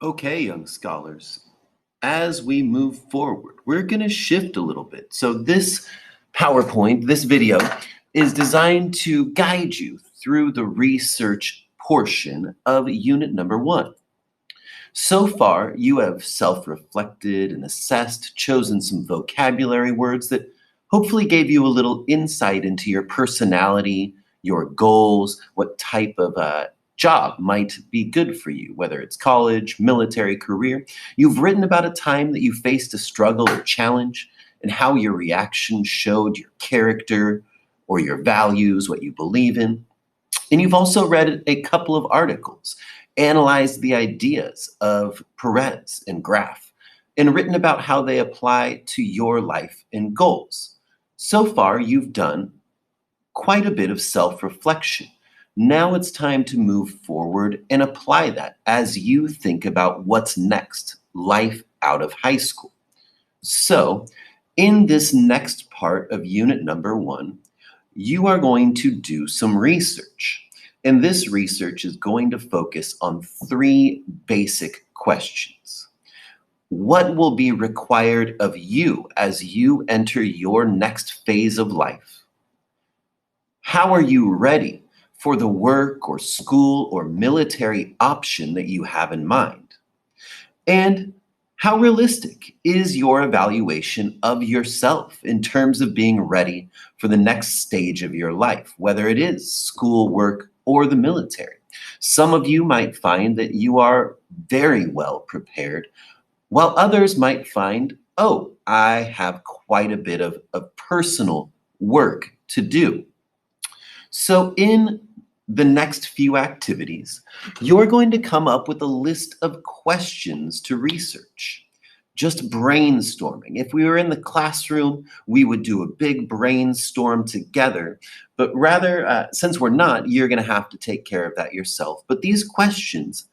Okay, young scholars, as we move forward, we're going to shift a little bit. So, this PowerPoint, this video, is designed to guide you through the research portion of unit number one. So far, you have self reflected and assessed, chosen some vocabulary words that hopefully gave you a little insight into your personality, your goals, what type of job might be good for you, whether it's college, military, career. You've written about a time that you faced a struggle or challenge and how your reaction showed your character or your values, what you believe in. And you've also read a couple of articles, analyzed the ideas of Perez and Graff, and written about how they apply to your life and goals. So far, you've done quite a bit of self reflection. Now it's time to move forward and apply that as you think about what's next, life out of high school. So, in this next part of unit number one, you are going to do some research. And this research is going to focus on three basic questions. What will be required of you as you enter your next phase of life? How are you ready for the work or school or military option that you have in mind? And how realistic is your evaluation of yourself in terms of being ready for the next stage of your life, whether it is school, work, or the military? Some of you might find that you are very well prepared, while others might find, oh, I have quite a bit of personal work to do. So, in the next few activities, you're going to come up with a list of questions to research. Just brainstorming. If we were in the classroom, we would do a big brainstorm together. But rather, since we're not, you're going to have to take care of that yourself. But these questions,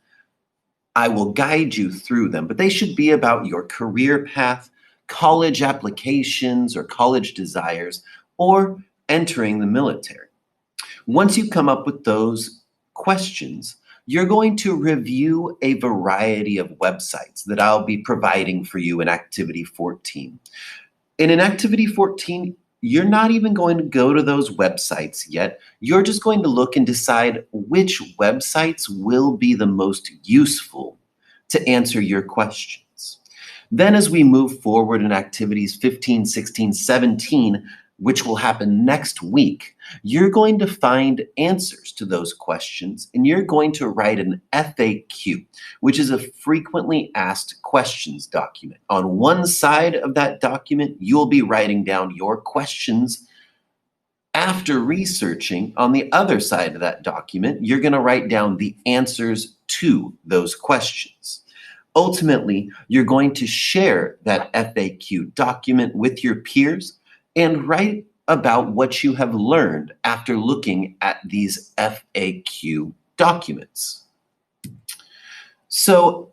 I will guide you through them, but they should be about your career path, college applications or college desires, or entering the military. Once you come up with those questions, you're going to review a variety of websites that I'll be providing for you in Activity 14. And in Activity 14, you're not even going to go to those websites yet. You're just going to look and decide which websites will be the most useful to answer your questions. Then as we move forward in Activities 15, 16, 17, which will happen next week, you're going to find answers to those questions and you're going to write an FAQ, which is a frequently asked questions document. On one side of that document, you'll be writing down your questions. After researching, on the other side of that document, you're going to write down the answers to those questions. Ultimately, you're going to share that FAQ document with your peers and write about what you have learned after looking at these FAQ documents. So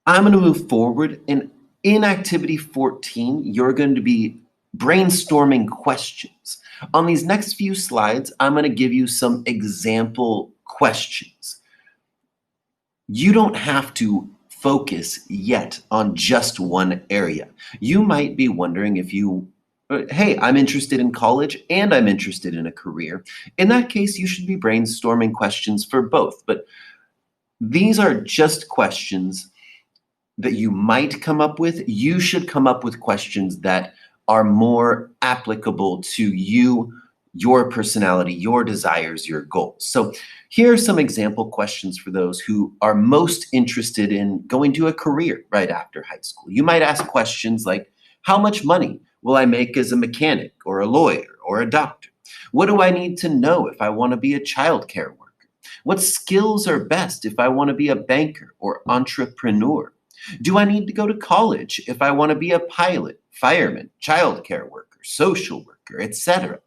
I'm going to move forward, and in Activity 14, you're going to be brainstorming questions. On these next few slides, I'm going to give you some example questions. You don't have to focus yet on just one area. You might be wondering if hey, I'm interested in college and I'm interested in a career. In that case, you should be brainstorming questions for both. But these are just questions that you might come up with. You should come up with questions that are more applicable to you, your personality, your desires, your goals. So here are some example questions for those who are most interested in going to a career right after high school. You might ask questions like, how much money will I make as a mechanic or a lawyer or a doctor? What do I need to know if I want to be a childcare worker? What skills are best if I want to be a banker or entrepreneur? Do I need to go to college if I want to be a pilot, fireman, childcare worker, social worker, etc.?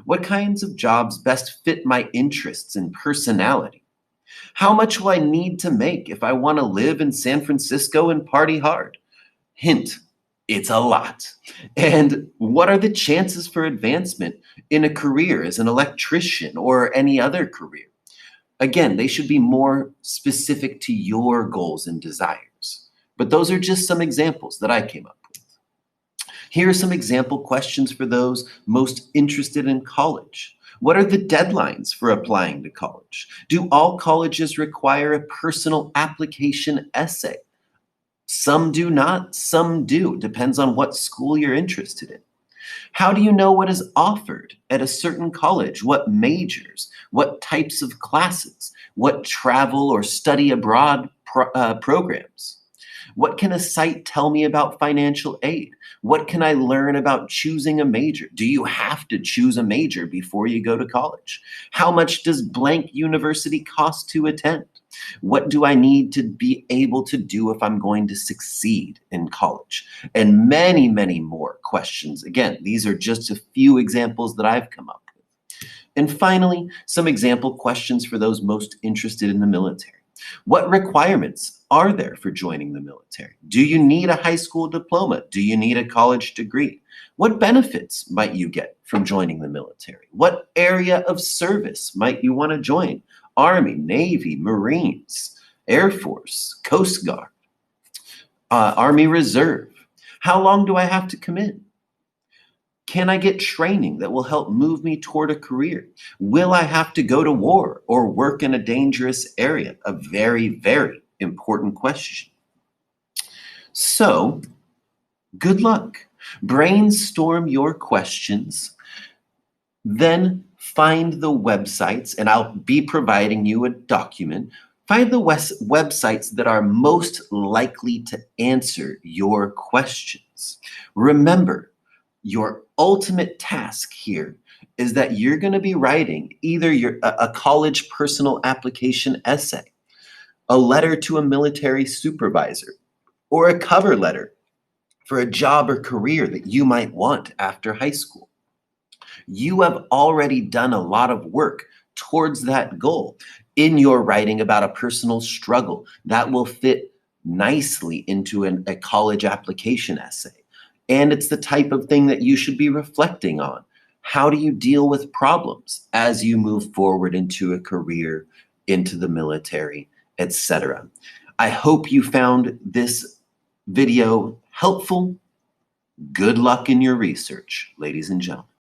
What kinds of jobs best fit my interests and personality? How much will I need to make if I want to live in San Francisco and party hard? Hint, it's a lot. And what are the chances for advancement in a career as an electrician or any other career? Again, they should be more specific to your goals and desires. But those are just some examples that I came up with. Here are some example questions for those most interested in college. What are the deadlines for applying to college? Do all colleges require a personal application essay? Some do not, some do. Depends on what school you're interested in. How do you know what is offered at a certain college? What majors? What types of classes? What travel or study abroad programs? What can a site tell me about financial aid? What can I learn about choosing a major? Do you have to choose a major before you go to college? How much does blank university cost to attend? What do I need to be able to do if I'm going to succeed in college? And many, many more questions. Again, these are just a few examples that I've come up with. And finally, some example questions for those most interested in the military. What requirements are there for joining the military? Do you need a high school diploma? Do you need a college degree? What benefits might you get from joining the military? What area of service might you want to join? Army, Navy, Marines, Air Force, Coast Guard, Army Reserve. How long do I have to commit? Can I get training that will help move me toward a career? Will I have to go to war or work in a dangerous area? A very, very important question. So, good luck. Brainstorm your questions, then find the websites, and I'll be providing you a document. Find the websites that are most likely to answer your questions. Remember, your ultimate task here is that you're going to be writing either a college personal application essay, a letter to a military supervisor, or a cover letter for a job or career that you might want after high school. You have already done a lot of work towards that goal in your writing about a personal struggle that will fit nicely into a college application essay. And it's the type of thing that you should be reflecting on. How do you deal with problems as you move forward into a career, into the military, etc.? I hope you found this video helpful. Good luck in your research, ladies and gentlemen.